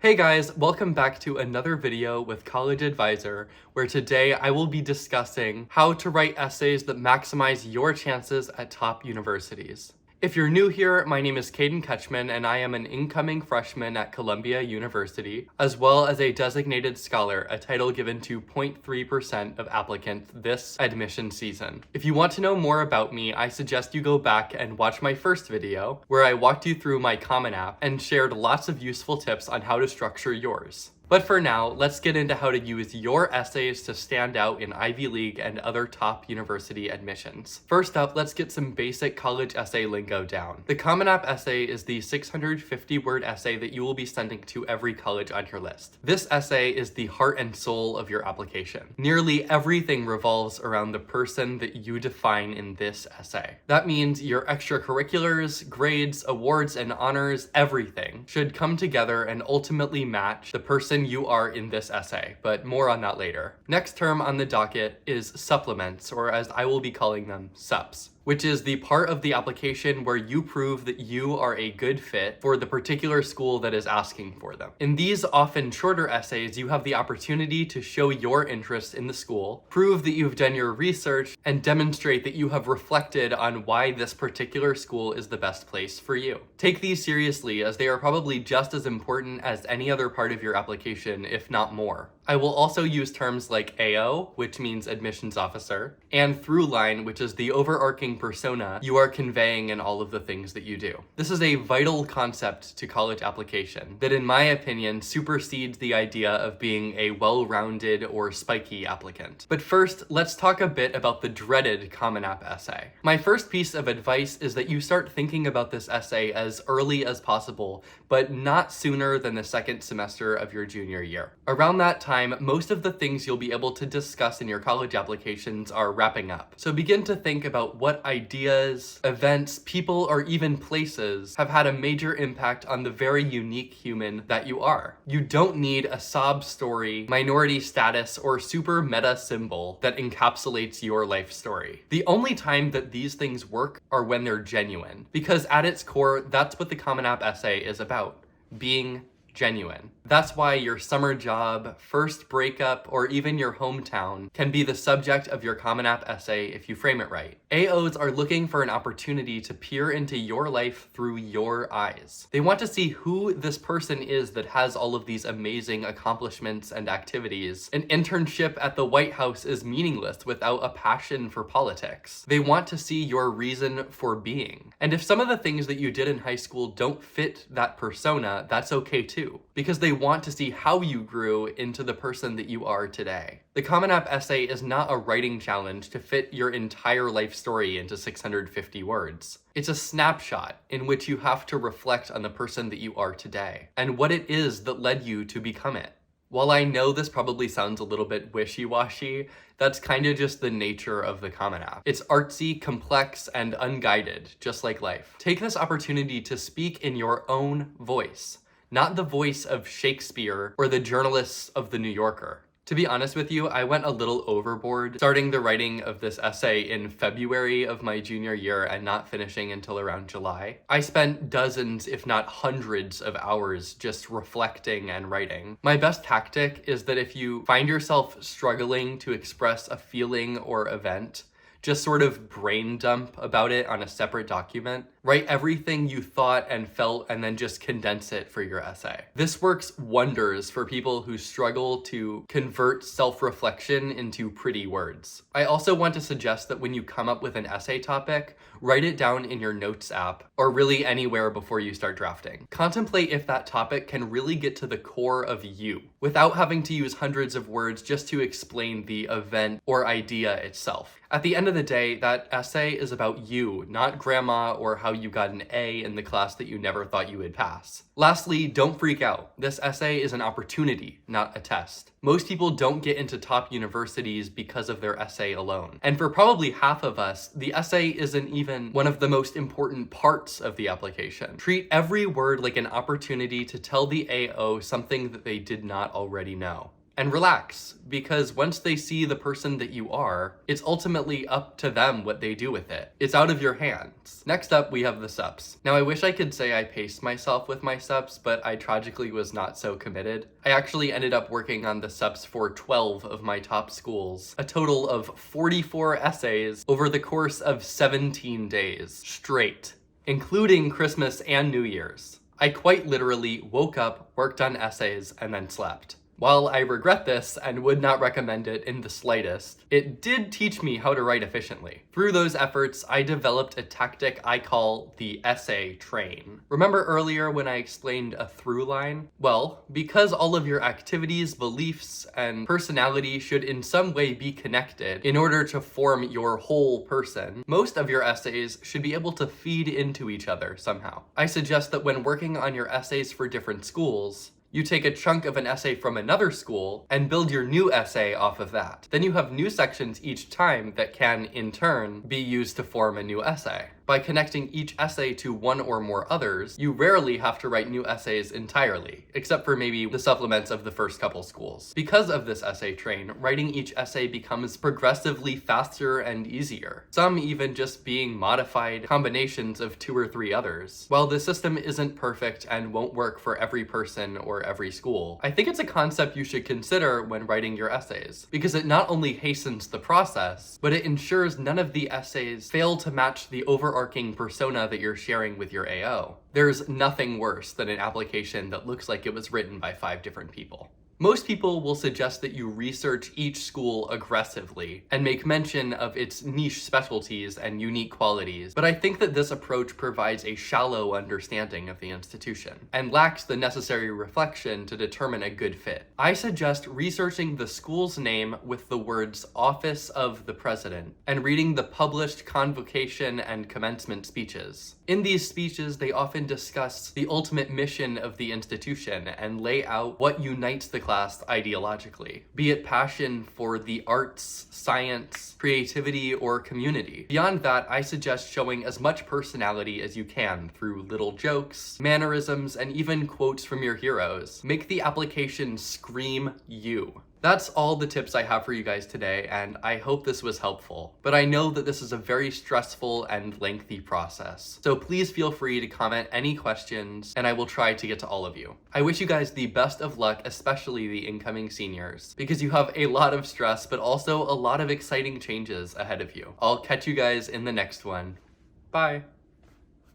Hey guys, welcome back to another video with College Advisor, where today I will be discussing how to write essays that maximize your chances at top universities. If you're new here, my name is Caden and I am an incoming freshman at Columbia University, as well as a designated scholar, a title given to 0.3% of applicants this admission season. If you want to know more about me, I suggest you go back and watch my first video, where I walked you through my Common App and shared lots of useful tips on how to structure yours. But for now, let's get into how to use your essays to stand out in Ivy League and other top university admissions. First up, let's get some basic college essay lingo down. The Common App essay is the 650-word essay that you will be sending to every college on your list. This essay is the heart and soul of your application. Nearly everything revolves around the person that you define in this essay. That means your extracurriculars, grades, awards, and honors, everything should come together and ultimately match the person you are in this essay, but more on that later. Next term on the docket is supplements, or as I will be calling them, SUPs, which is the part of the application where you prove that you are a good fit for the particular school that is asking for them. In these often shorter essays, you have the opportunity to show your interest in the school, prove that you've done your research, and demonstrate that you have reflected on why this particular school is the best place for you. Take these seriously, as they are probably just as important as any other part of your application, if not more. I will also use terms like AO, which means admissions officer, and throughline, which is the overarching persona you are conveying in all of the things that you do. This is a vital concept to college application that, in my opinion, supersedes the idea of being a well-rounded or spiky applicant. But first, let's talk a bit about the dreaded Common App essay. My first piece of advice is that you start thinking about this essay as early as possible, but not sooner than the second semester of your junior year. Around that time, most of the things you'll be able to discuss in your college applications are wrapping up. So begin to think about what ideas, events, people, or even places have had a major impact on the very unique human that you are. You don't need a sob story, minority status, or super meta symbol that encapsulates your life story. The only time that these things work are when they're genuine, because at its core, that's what the Common App essay is about: being genuine. That's why your summer job, first breakup, or even your hometown can be the subject of your Common App essay if you frame it right. AOs are looking for an opportunity to peer into your life through your eyes. They want to see who this person is that has all of these amazing accomplishments and activities. An internship at the White House is meaningless without a passion for politics. They want to see your reason for being. And if some of the things that you did in high school don't fit that persona, that's okay too, because they want to see how you grew into the person that you are today. The Common App essay is not a writing challenge to fit your entire life story into 650 words. It's a snapshot in which you have to reflect on the person that you are today and what it is that led you to become it. While I know this probably sounds a little bit wishy-washy, that's kind of just the nature of the Common App. It's artsy, complex, and unguided, just like life. Take this opportunity to speak in your own voice, not the voice of Shakespeare or the journalists of The New Yorker. To be honest with you, I went a little overboard starting the writing of this essay in February of my junior year and not finishing until around July. I spent dozens, if not hundreds of hours just reflecting and writing. My best tactic is that if you find yourself struggling to express a feeling or event, just sort of brain dump about it on a separate document. Write everything you thought and felt and then just condense it for your essay. This works wonders for people who struggle to convert self-reflection into pretty words. I also want to suggest that when you come up with an essay topic, write it down in your notes app, or really anywhere before you start drafting. Contemplate if that topic can really get to the core of you, without having to use hundreds of words just to explain the event or idea itself. At the end of the day, that essay is about you, not grandma or how you got an A in the class that you never thought you would pass. Lastly, don't freak out. This essay is an opportunity, not a test. Most people don't get into top universities because of their essay alone. And for probably half of us, the essay isn't even one of the most important parts of the application. Treat every word like an opportunity to tell the AO something that they did not already know. And relax, because once they see the person that you are, it's ultimately up to them what they do with it. It's out of your hands. Next up, we have the subs. Now, I wish I could say I paced myself with my subs, but I tragically was not so committed. I actually ended up working on the subs for 12 of my top schools, a total of 44 essays over the course of 17 days straight, including Christmas and New Year's. I quite literally woke up, worked on essays, and then slept. While I regret this and would not recommend it in the slightest, it did teach me how to write efficiently. Through those efforts, I developed a tactic I call the essay train. Remember earlier when I explained a through line? Well, because all of your activities, beliefs, and personality should in some way be connected in order to form your whole person, most of your essays should be able to feed into each other somehow. I suggest that when working on your essays for different schools, you take a chunk of an essay from another school and build your new essay off of that. Then you have new sections each time that can, in turn, be used to form a new essay. By connecting each essay to one or more others, you rarely have to write new essays entirely, except for maybe the supplements of the first couple schools. Because of this essay train, writing each essay becomes progressively faster and easier, some even just being modified combinations of 2 or 3 others. While the system isn't perfect and won't work for every person or every school, I think it's a concept you should consider when writing your essays, because it not only hastens the process, but it ensures none of the essays fail to match the overarching persona that you're sharing with your AO. There's nothing worse than an application that looks like it was written by 5 different people. Most people will suggest that you research each school aggressively and make mention of its niche specialties and unique qualities, but I think that this approach provides a shallow understanding of the institution and lacks the necessary reflection to determine a good fit. I suggest researching the school's name with the words Office of the President and reading the published convocation and commencement speeches. In these speeches, they often discuss the ultimate mission of the institution and lay out what unites the class ideologically, be it passion for the arts, science, creativity, or community. Beyond that, I suggest showing as much personality as you can through little jokes, mannerisms, and even quotes from your heroes. Make the application scream you. That's all the tips I have for you guys today, and I hope this was helpful. But I know that this is a very stressful and lengthy process, so please feel free to comment any questions, and I will try to get to all of you. I wish you guys the best of luck, especially the incoming seniors, because you have a lot of stress, but also a lot of exciting changes ahead of you. I'll catch you guys in the next one. Bye.